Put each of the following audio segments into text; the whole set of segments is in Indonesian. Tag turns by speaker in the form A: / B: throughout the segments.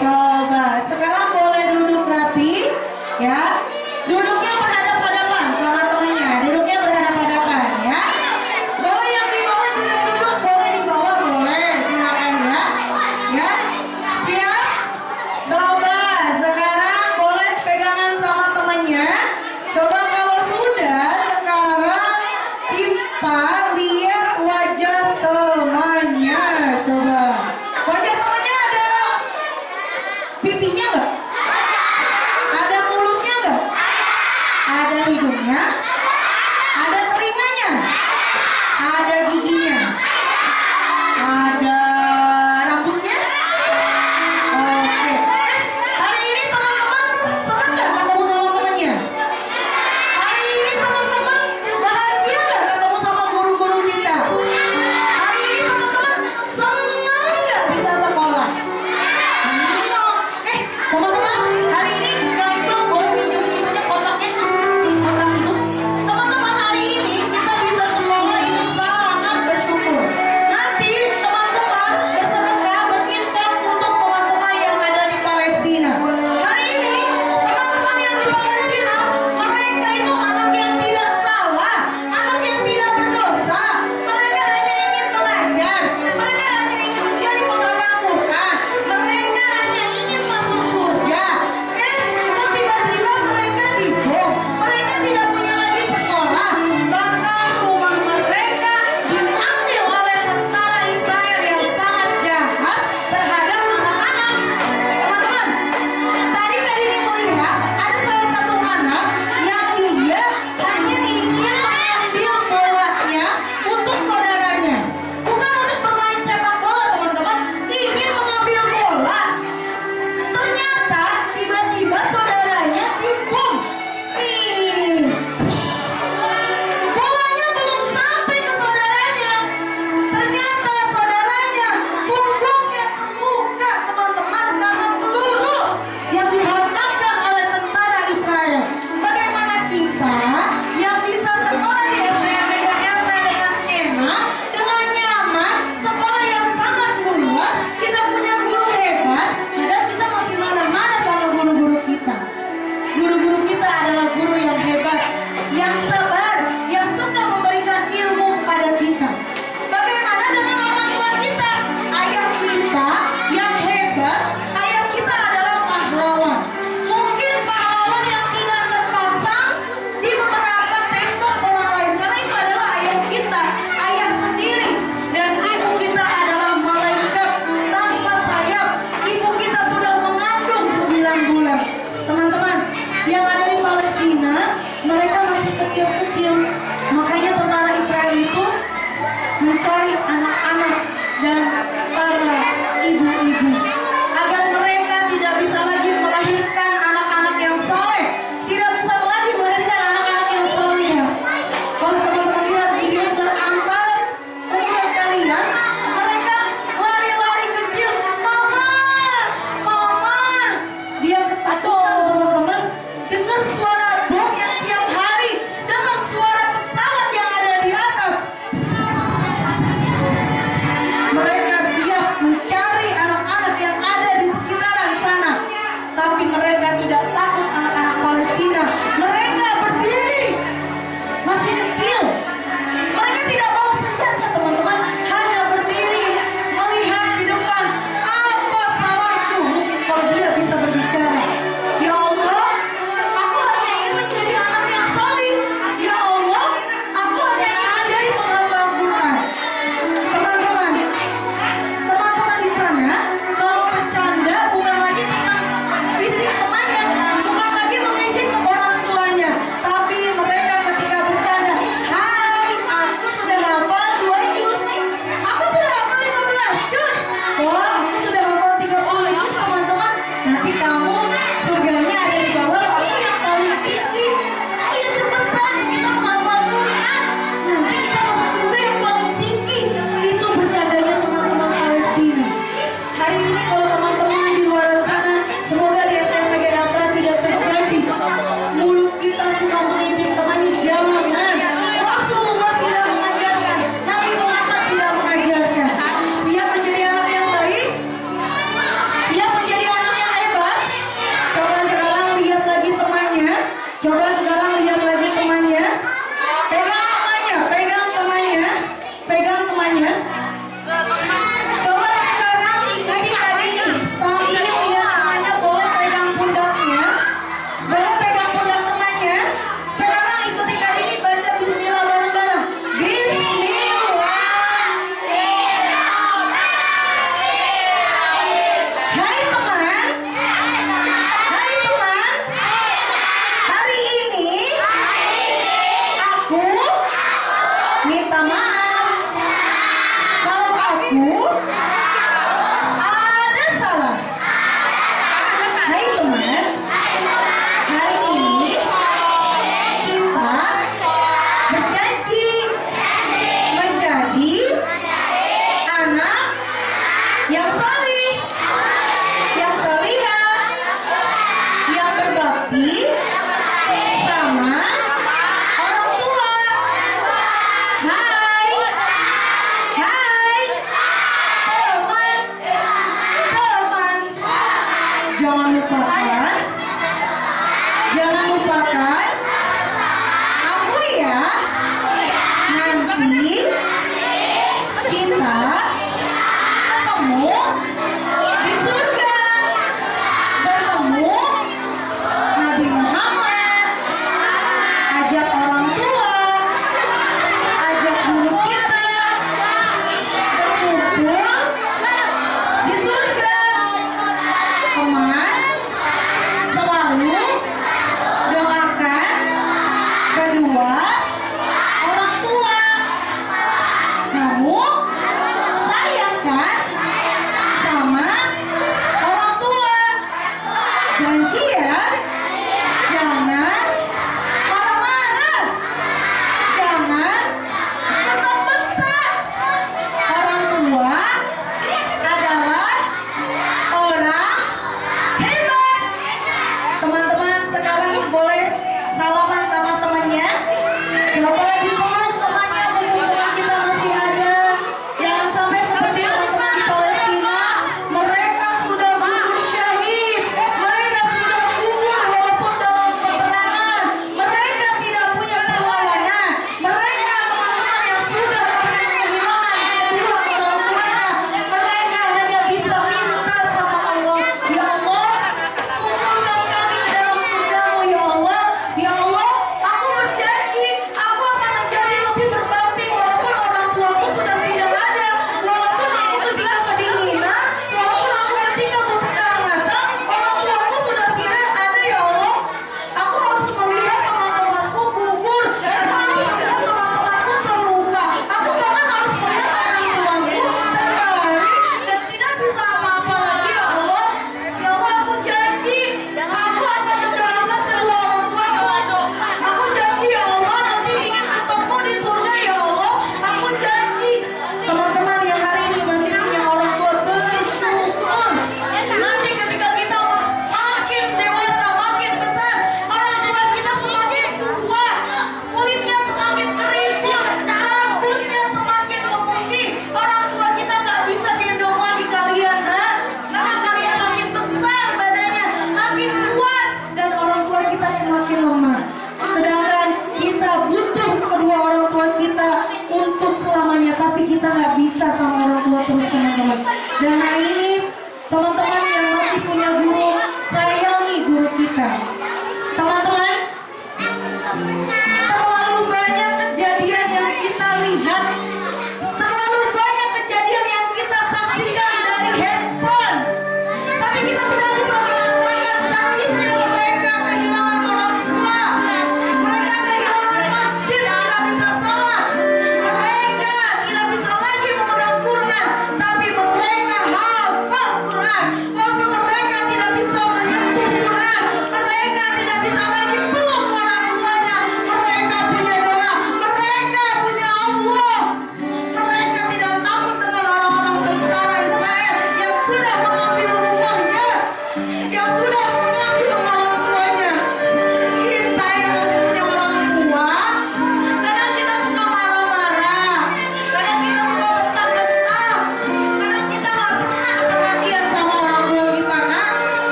A: Coba, sekarang boleh duduk rapi, ya. Duduknya berhadapan-hadapan sama temannya. Duduknya berhadapan-hadapan, ya. Boleh yang di bawah juga duduk, boleh di bawah, boleh. Silakan ya. Ya, siap. Coba, sekarang boleh pegangan sama temannya. Coba kalau sudah, sekarang kita lihat wajah temannya. Coba, wajah temannya ada pipinya nggak? Ada mulutnya nggak? Ada hidungnya? Ada telinganya? Ada giginya? Ada rambutnya? Oke. Hari ini teman-teman senang nggak ketemu sama temannya? Hari ini teman-teman bahagia nggak ketemu sama guru-guru kita? Hari ini teman-teman senang nggak bisa sekolah? Senang. Teman-teman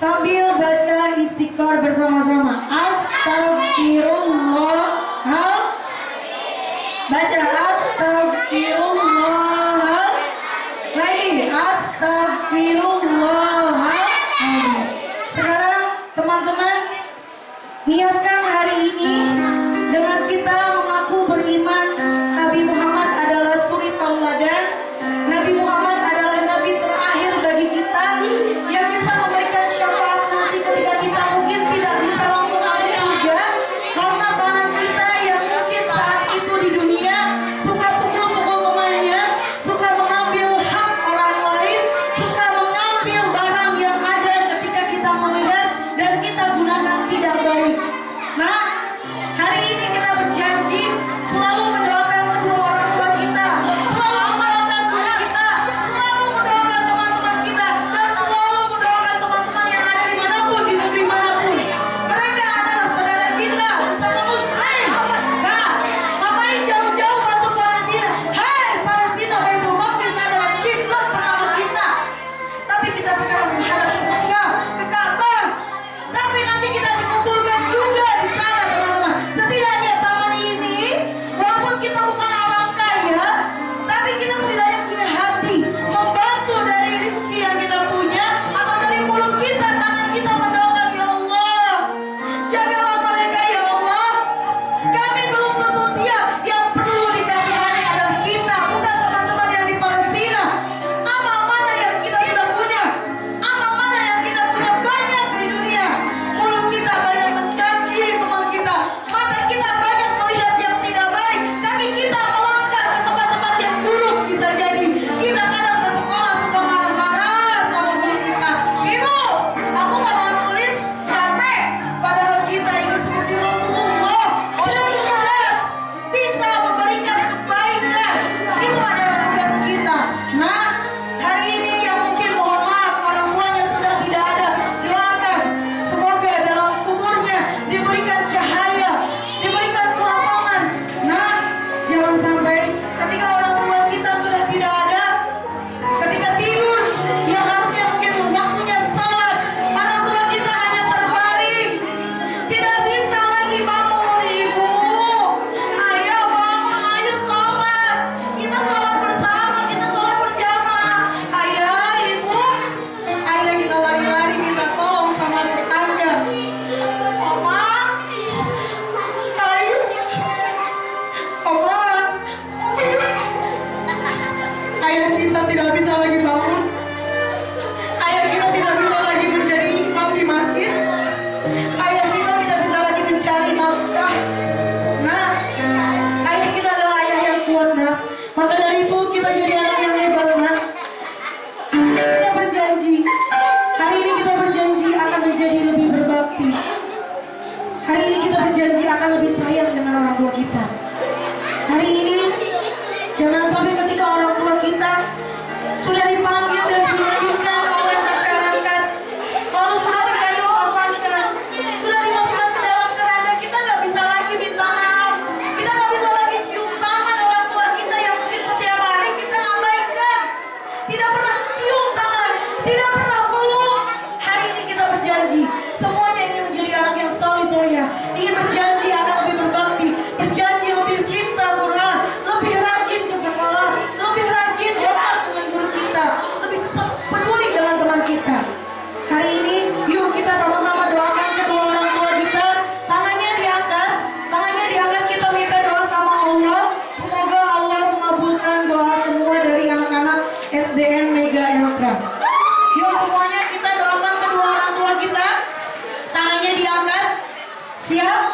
A: sambil baca istighfar bersama-sama. Astagfirullah. Baca astagfirullah. Lagi astagfirullah. Sekarang teman-teman niatkan hari ini dengan kita mengaku beriman Nabi Muhammad adalah suri tauladan. Nabi Muhammad adalah nabi terakhir bagi kita yang bisa memberikan syafaat nanti ketika kita mungkin tidak bisa langsung masuk surga karena tangan kita yang mungkin saat itu di dunia suka pukul-pukul temannya, suka mengambil hak orang lain, suka mengambil barang yang ada ketika kita melihat dan kita gunakan tidak baik. Nah, hari ini kita berjanji selalu mendoakan kedua orang tua kita, selalu mendoakan guru kita, selalu mendoakan teman-teman kita, dan selalu mendoakan teman-teman yang ada dimanapun, di negeri manapun. Mereka adalah saudara kita, sesama muslim. Nah, ngapain jauh-jauh bantu Palestina? Hai Palestina, Baitul Maqdis adalah kiblat pertama kita. Tapi kita sekarang menghadap ke Mekah, ke Ka'bah. Tapi nanti kita dikumpulkan juga di sana, teman-teman. Setidaknya tahun ini, walaupun kita bukan orang kaya, tapi kita setidaknya punya hati membantu dari rezeki yang kita punya atau dari mulut kita, tangan kita mendoakan, ya Allah, jagalah mereka ya Allah. Kami belum tentu siap, yang perlu dikasihani adalah kita, bukan teman-teman yang di Palestina. Amal mana yang kita sudah punya? Amal mana yang kita punya banyak di dunia? Mulut kita banyak mencaci teman kita, mata kita banyak melihat yang tidak baik, kaki kita melangkah ke tempat-tempat yang buruk. Bisa jadi kita kadang ke sekolah suka marah-marah sama guru kita. Ibu, aku gak mau nulis, capek. Padahal kita ingin seperti Rasulullah, jelas bisa memberikan kebaikan. Itu adalah tugas kita. Nah, hari ini yang mungkin mohon maaf orang tuanya sudah tidak ada, doakan semoga dalam kuburnya diberikan cahaya, diberikan kelapangan. Nah, jangan sampai ketika orang tua kita sudah tidak ada, ketika tidur yang harusnya mungkin waktunya salat, orang tua kita hanya terbaring, tidak bisa lagi bangun. Ibu, ayo bangun, ayo sholat. Kita sholat bersama, kita sholat berjamaah. Ayah, ibu, ayo kita lari-lari minta tolong sama tetangga. Oma, ayo, Oma, ayah kita tidak bisa lagi bangun. Ayah kita tidak bisa lagi menjadi imam di masjid. Ayah kita tidak bisa lagi mencari nafkah. Nah, ayah kita adalah ayah yang kuat, nak. Maka dari itu kita jadi anak yang hebat, nak. Kita berjanji, hari ini kita berjanji akan menjadi lebih berbakti. Hari ini kita berjanji akan lebih sayang dengan orang tua kita. Hari ini jangan sampai ketika orang tua kita sudah dipanggil dan dimanggilkan oleh masyarakat, lalu sudah dikayu orfankan, sudah dimasukkan ke dalam keranda, kita nggak bisa lagi minta maaf, kita nggak bisa lagi cium tangan orang tua kita yang mungkin setiap hari kita abaikan, tidak pernah cium tangan, tidak pernah peluk. Hari ini kita berjanji, semuanya ingin menjadi anak yang soleh-solehah, ingin berjanji akan lebih berbakti, berjanji lebih cinta Quran, lebih rajin ke sekolah, lebih rajin hormat dengan guru kita, lebih peduli dengan teman kita. Hari ini yuk kita sama-sama doakan kedua orang tua kita. Tangannya diangkat, kita minta doa sama Allah. Semoga Allah mengabulkan doa semua dari anak-anak SDN Mega Elkra. Yuk semuanya kita doakan kedua orang tua kita. Tangannya diangkat. Siap?